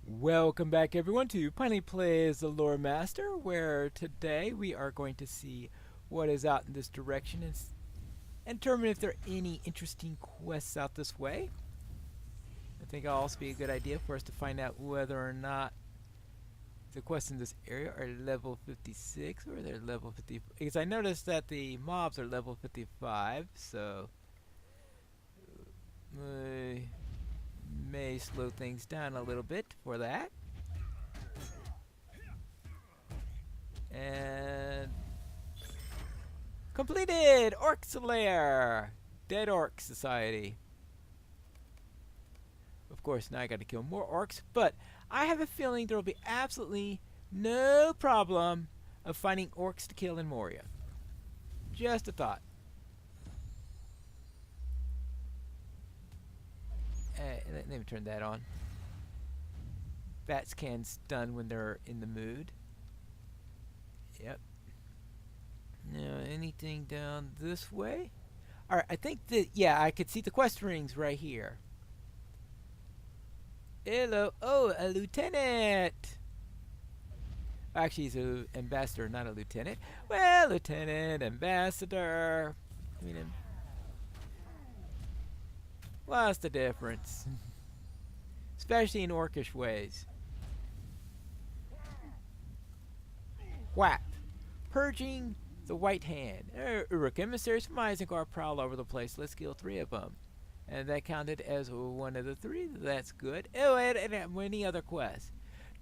Welcome back everyone to Pineleaf Plays the Lore Master, where today we are going to see what is out in this direction and determine if there are any interesting quests out this way. I think it'll also be a good idea for us to find out whether or not the quests in this area are level 56 or they're level 50. Because I noticed that the mobs are level 55, so may slow things down a little bit for that. And completed! Orcs Lair! Dead Orc Society. Of course, now I gotta kill more orcs, but I have a feeling there will be absolutely no problem of finding orcs to kill in Moria. Just a thought. Let me turn that on. Bats can stun when they're in the mood. Yep. Now, anything down this way? Alright, I think that, yeah, I could see the quest rings right here. Hello. Oh, a lieutenant! Actually, he's an ambassador, not a lieutenant. Well, lieutenant, ambassador. I mean, what's the difference? Especially in orcish ways. Whap! Purging the White Hand. Uruk emissaries from Isengard prowl over the place. Let's kill 3 of them. And that counted as one of the 3. That's good. Oh, and any other quests.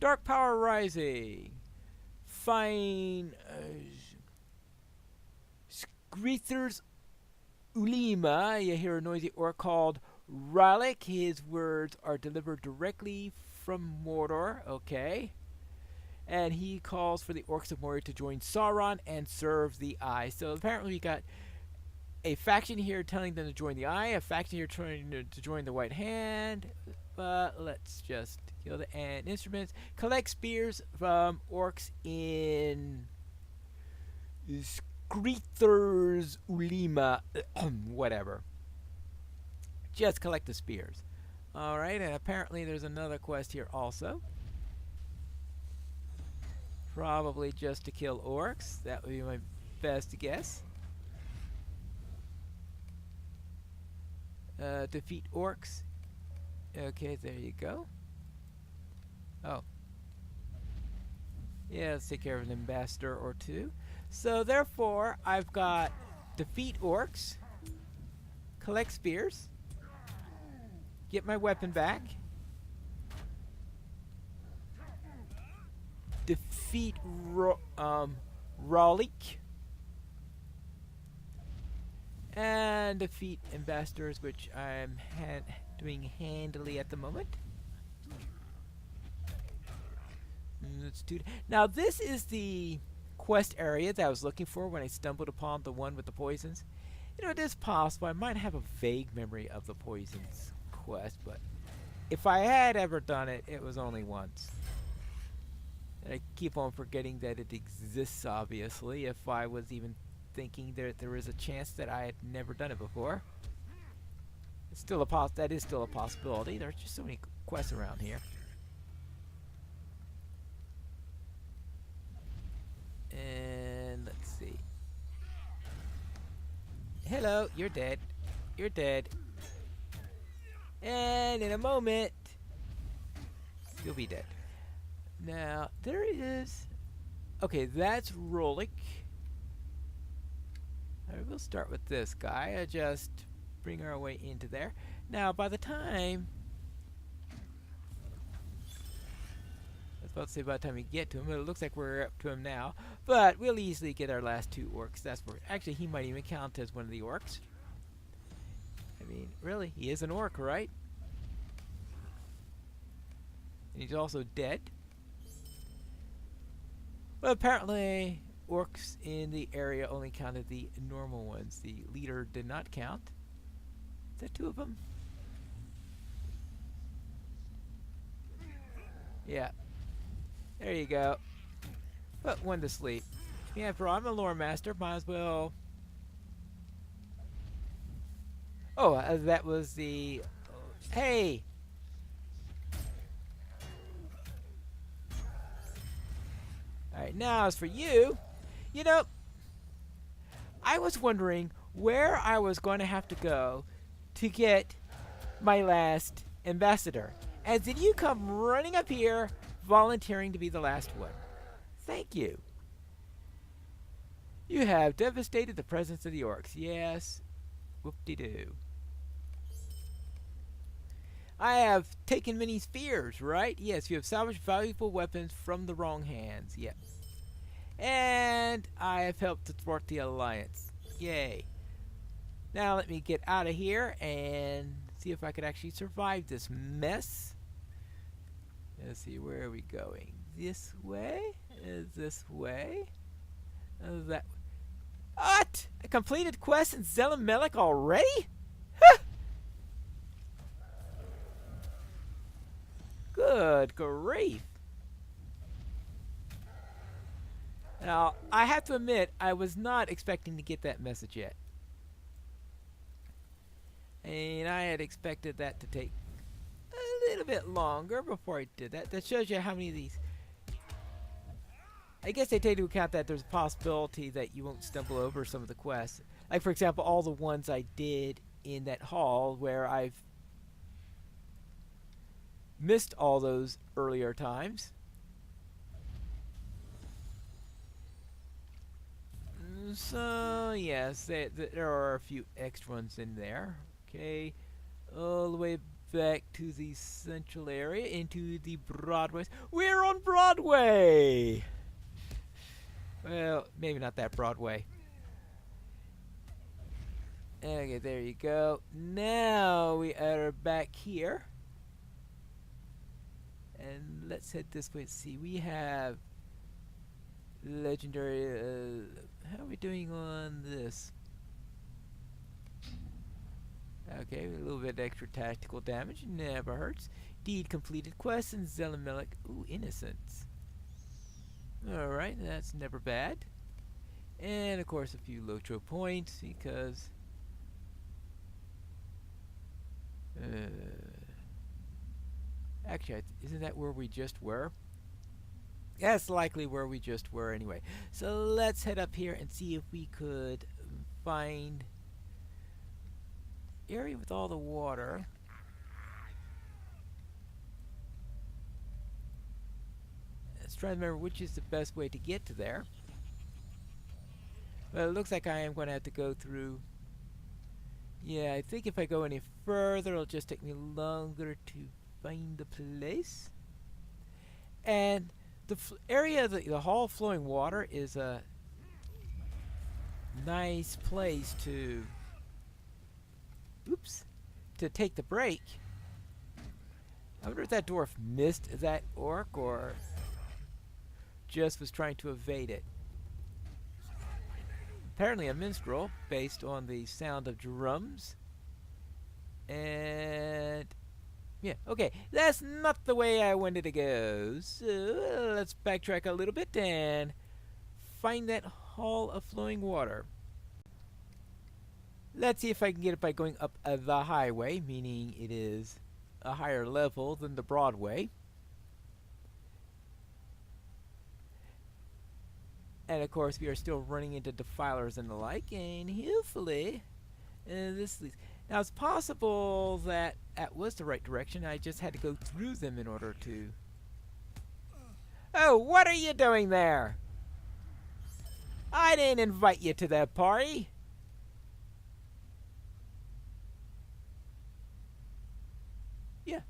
Dark Power Rising. Find Skreether's Ulima. You hear a noisy orc called Ralik. His words are delivered directly from Mordor. Okay. And he calls for the orcs of Moria to join Sauron and serve the Eye. So apparently we got a faction here telling them to join the Eye, a faction here trying to join the White Hand. But let's just kill the instruments. Collect spears from orcs in Skreether's Ulima. Whatever. Just collect the spears. Alright, and apparently there's another quest here also. Probably just to kill orcs. That would be my best guess. Defeat orcs. Okay, there you go. Oh. Yeah, let's take care of an ambassador or 2. So therefore, I've got defeat orcs, collect spears, get my weapon back, defeat Ralik, and defeat ambassadors, which I'm doing handily at the moment. Let's do. Now this is the quest area that I was looking for when I stumbled upon the one with the poisons. You know, it is possible I might have a vague memory of the poisons quest, but if I had ever done it, it was only once. I keep on forgetting that it exists, obviously, if I was even thinking that there is a chance that I had never done it before. It's still that is still a possibility. There's just so many quests around here. And let's see. Hello, you're dead. You're dead. And in a moment, you'll be dead. Now, there is... Okay, that's Rolik. We'll start with this guy. I just bring our way into there. Now, by the time... I was about to say by the time we get to him, it looks like we're up to him now. But we'll easily get our last 2 orcs. That's where... Actually, he might even count as one of the orcs. I mean, really, he is an orc, right? And he's also dead. But apparently, orcs in the area only counted the normal ones. The leader did not count. Is that 2 of them? Yeah. There you go. Put 1 to sleep. Yeah, after all, I'm a lore master. Might as well... Oh, that was the... Hey! Alright, now as for you, you know, I was wondering where I was going to have to go to get my last ambassador. And then you come running up here, volunteering to be the last one. Thank you. You have devastated the presence of the orcs. Yes. Whoop-de-doo. I have taken many spears, right? Yes, you have salvaged valuable weapons from the wrong hands. Yep. And I have helped to thwart the alliance. Yay. Now let me get out of here and see if I could actually survive this mess. Let's see, where are we going? This way? This way? That. What? A completed quest in Zelamelech already? Good grief. Now, I have to admit, I was not expecting to get that message yet. And I had expected that to take a little bit longer before I did that. That shows you how many of these... I guess they take into account that there's a possibility that you won't stumble over some of the quests. Like, for example, all the ones I did in that hall where I've missed all those earlier times. So, yes, there are a few extra ones in there. Okay, all the way back to the central area, into the Broadway. We're on Broadway! Well, maybe not that Broadway. Okay, there you go. Now we are back here. And let's head this way. See, we have legendary... how are we doing on this? Okay, a little bit extra tactical damage. Never hurts. Deed completed. Quest in Zelamelech. Ooh, innocence. Alright, that's never bad. And, of course, a few LOTRO points, because... actually, isn't that where we just were? That's likely where we just were anyway. So let's head up here and see if we could find area with all the water. Let's try to remember which is the best way to get to there. Well, it looks like I am going to have to go through... Yeah, I think if I go any further, it'll just take me longer to find the place. And the area, the hall of flowing water is a nice place to... Oops. To take the break. I wonder if that dwarf missed that orc or just was trying to evade it. Apparently a minstrel based on the sound of drums. And yeah, okay, that's not the way I wanted to go. So let's backtrack a little bit and find that hall of flowing water. Let's see if I can get it by going up the highway, meaning it is a higher level than the Broadway. And of course, we are still running into defilers and the like, and hopefully this leads. Now, it's possible that that was the right direction. I just had to go through them in order to... Oh, what are you doing there? I didn't invite you to that party. Yeah.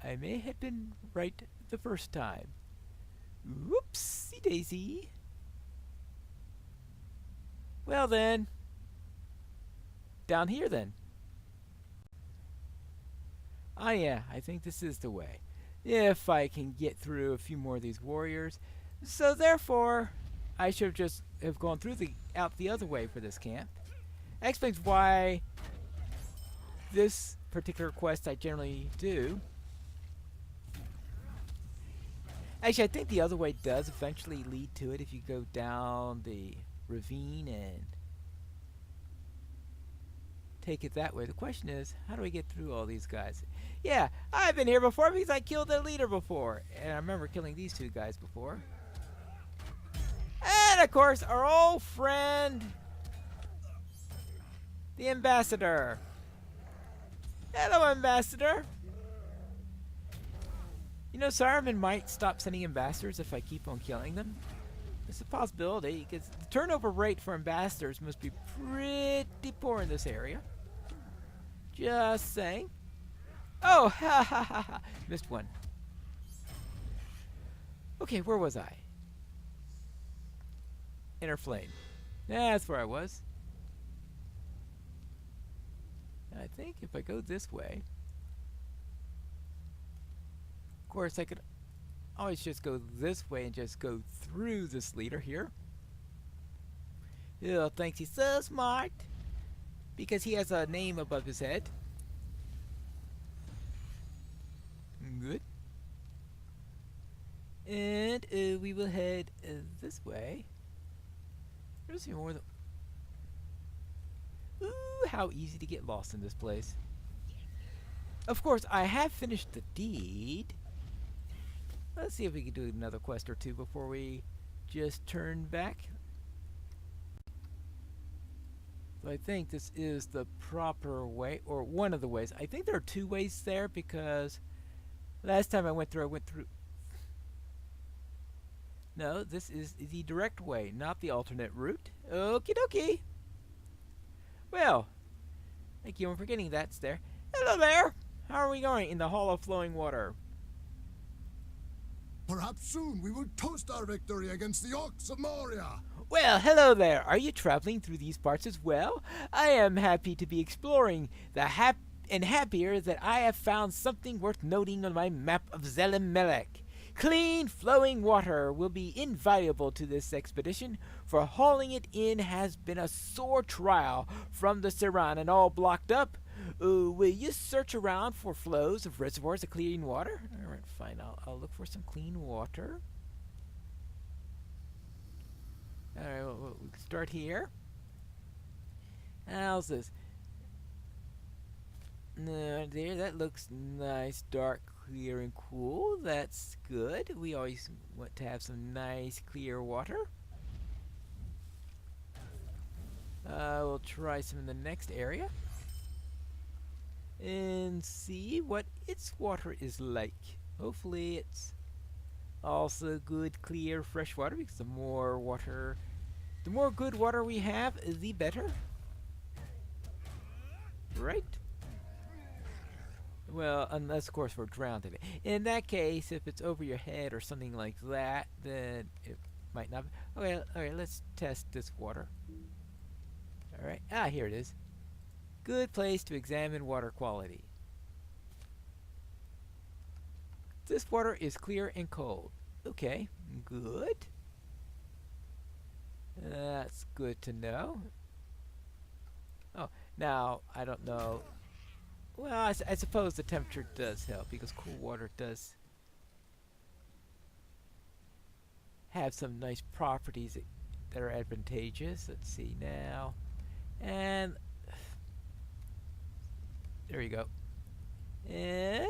I may have been right the first time. Whoopsie daisy. Well then. Down here then. Ah yeah, I think this is the way. If I can get through a few more of these warriors. So therefore, I should just have gone through out the other way for this camp. That explains why this particular quest I generally do. Actually, I think the other way does eventually lead to it if you go down the ravine and take it that way. The question is, how do I get through all these guys? Yeah, I've been here before because I killed their leader before. And I remember killing these two guys before. And of course, our old friend, the ambassador. Hello, ambassador. You know, Saruman might stop sending ambassadors if I keep on killing them. It's a possibility, because the turnover rate for ambassadors must be pretty poor in this area. Just saying. Oh, ha ha ha ha. Missed one. Okay, where was I? Inner Flame. That's where I was. I think if I go this way... Of course, I could always just go this way and just go through this leader here. Oh, thinks he's so smart. Because he has a name above his head. Good. And we will head this way. There's more than... Ooh, how easy to get lost in this place. Of course, I have finished the deed. Let's see if we can do another quest or two before we just turn back. So I think this is the proper way, or one of the ways. I think there are two ways there because last time I went through. No, this is the direct way, not the alternate route. Okie dokie. Well, thank you for getting that's there. Hello there. How are we going in the Hall of Flowing Water? Perhaps soon we will toast our victory against the Orcs of Moria. Well, hello there. Are you traveling through these parts as well? I am happy to be exploring and happier that I have found something worth noting on my map of Zelimelech. Clean, flowing water will be invaluable to this expedition, for hauling it in has been a sore trial from the Siran and all blocked up. Will you search around for flows of reservoirs of clean water? Alright, fine. I'll look for some clean water. Alright, we'll start here. How's this? There, that looks nice, dark, clear, and cool. That's good. We always want to have some nice, clear water. We'll try some in the next area. And see what its water is like. Hopefully it's also good, clear, fresh water, because the more good water we have, the better. Right? Well, unless, of course, we're drowned in it. In that case, if it's over your head or something like that, then it might not be. Okay, let's test this water. Alright, here it is. Good place to examine water quality. This water is clear and cold. Okay, good. That's good to know. Oh, now, I don't know. Well, I suppose the temperature does help, because cool water does have some nice properties that are advantageous. Let's see now. And there you go. And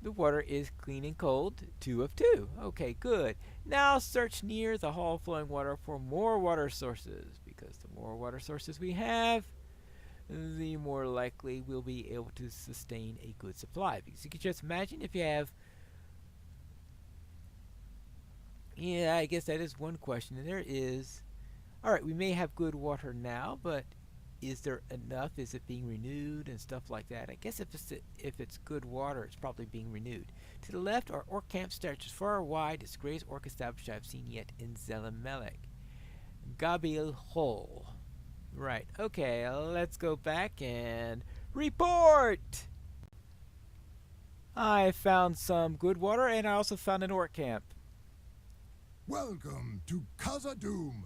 the water is clean and cold, 2 of 2. Okay, good. Now search near the Hall of Flowing Water for more water sources, because the more water sources we have, the more likely we'll be able to sustain a good supply. Because you can just imagine if you have... Yeah, I guess that is one question. And there is... Alright, we may have good water now, but is there enough? Is it being renewed and stuff like that? I guess if it's good water, it's probably being renewed. To the left, our Orc camp stretches far and wide. It's the greatest Orc establishment I've seen yet in Zelimelech. Gabil Hole. Right, okay, let's go back and report! I found some good water, and I also found an Orc camp. Welcome to Khazad-dûm.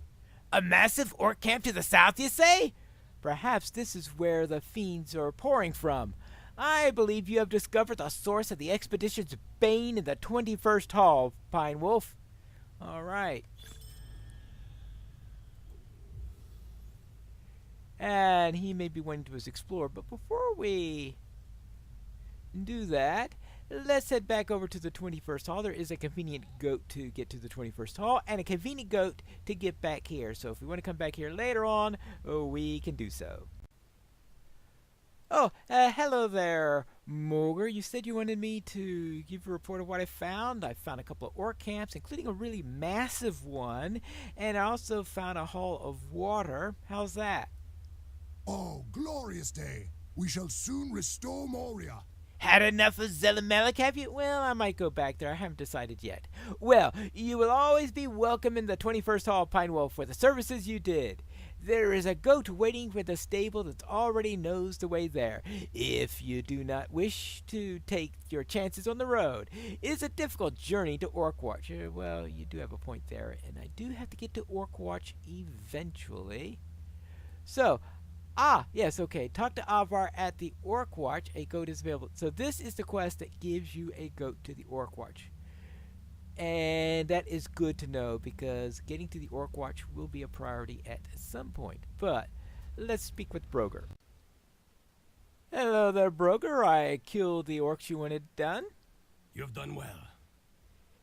A massive Orc camp to the south, you say? Perhaps this is where the fiends are pouring from. I believe you have discovered the source of the expedition's bane in the 21st Hall, Pine Wolf. All right. And he may be wanting to explore, but before we do that, let's head back over to the 21st Hall. There is a convenient goat to get to the 21st Hall and a convenient goat to get back here. So if we want to come back here later on, we can do so. Oh, hello there, Moger. You said you wanted me to give a report of what I found. I found a couple of orc camps, including a really massive one, and I also found a hall of water. How's that? Oh, glorious day. We shall soon restore Moria. Had enough of Zelamelik, have you? Well, I might go back there. I haven't decided yet. Well, you will always be welcome in the 21st Hall of Pine Wolf for the services you did. There is a goat waiting for the stable that already knows the way there. If you do not wish to take your chances on the road, it is a difficult journey to Orkwatch. Well, you do have a point there, and I do have to get to Orkwatch eventually. So, yes, okay. Talk to Avar at the Orkwatch. A goat is available. So this is the quest that gives you a goat to the Orkwatch. And that is good to know because getting to the Orkwatch will be a priority at some point. But let's speak with Broger. Hello there, Broger. I killed the orcs you wanted done. You've done well.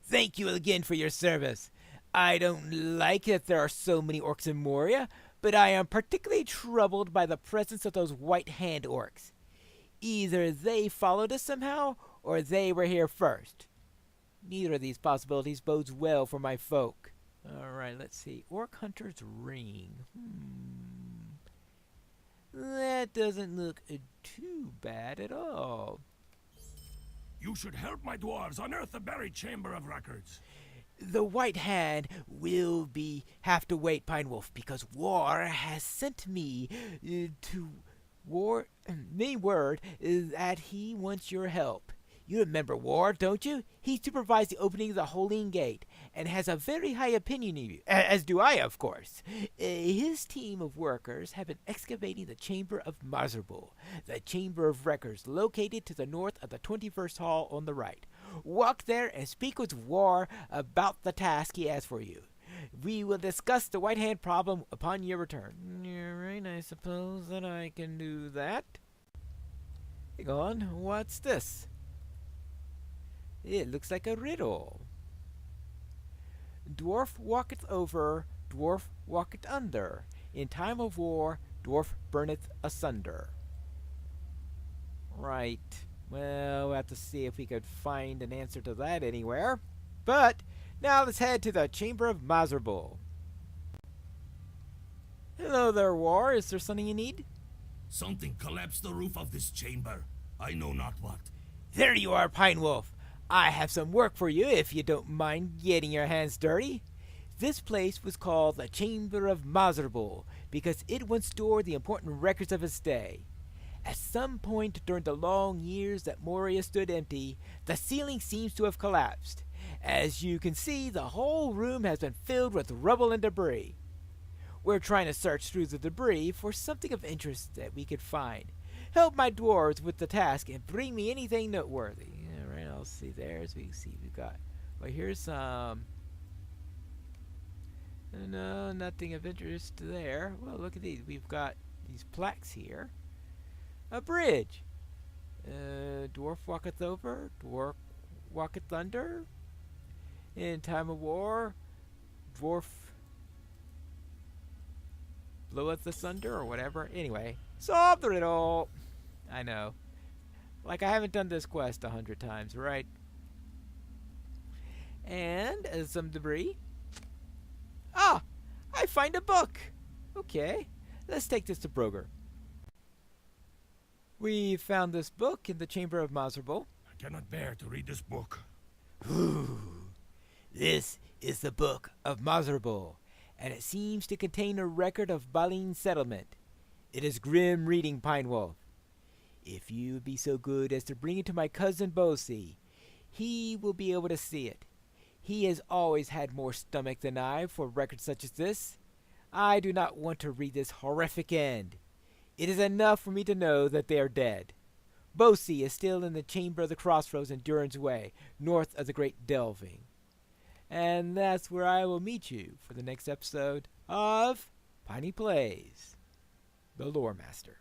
Thank you again for your service. I don't like that there are so many orcs in Moria, but I am particularly troubled by the presence of those white hand orcs. Either they followed us somehow, or they were here first. Neither of these possibilities bodes well for my folk. Alright, let's see. Orc Hunters Ring. That doesn't look too bad at all. You should help my dwarves unearth the buried chamber of records. The White Hand will have to wait, Pine Wolf, because War has sent me to War. Main word is that he wants your help. You remember War, don't you? He supervised the opening of the Holy Gate and has a very high opinion of you, as do I, of course. His team of workers have been excavating the Chamber of Mozzarellas, the Chamber of Records, located to the north of the 21st Hall on the right. Walk there and speak with War about the task he has for you. We will discuss the White Hand problem upon your return. You're right, I suppose that I can do that. Hang on, what's this? It looks like a riddle. Dwarf walketh over, dwarf walketh under. In time of war, dwarf burneth asunder. Right. Well, we'll have to see if we could find an answer to that anywhere. But now let's head to the Chamber of Mozzarellas. Hello there, War. Is there something you need? Something collapsed the roof of this chamber. I know not what. There you are, Pine Wolf. I have some work for you if you don't mind getting your hands dirty. This place was called the Chamber of Mozzarellas because it once stored the important records of its day. At some point during the long years that Moria stood empty, the ceiling seems to have collapsed. As you can see, the whole room has been filled with rubble and debris. We're trying to search through the debris for something of interest that we could find. Help my dwarves with the task and bring me anything noteworthy. All right, I'll see there. As we see, we've got. Well, here's some. No, nothing of interest there. Well, look at these. We've got these plaques here. A bridge. Dwarf walketh over. Dwarf walketh under. In time of war, dwarf bloweth asunder or whatever. Anyway, solve the riddle. I know. Like I haven't done this quest 100 times, right? And some debris. Ah! I find a book! Okay, let's take this to Broger. We found this book in the Chamber of Mozzarellas. I cannot bear to read this book. This is the Book of Mozzarellas, and it seems to contain a record of Balin's settlement. It is grim reading, Pine Wolf. If you would be so good as to bring it to my cousin Bosi, he will be able to see it. He has always had more stomach than I for records such as this. I do not want to read this horrific end. It is enough for me to know that they are dead. Bosi is still in the Chamber of the Crossroads in Durin's Way, north of the Great Delving. And that's where I will meet you for the next episode of Piney Plays, the Lore Master.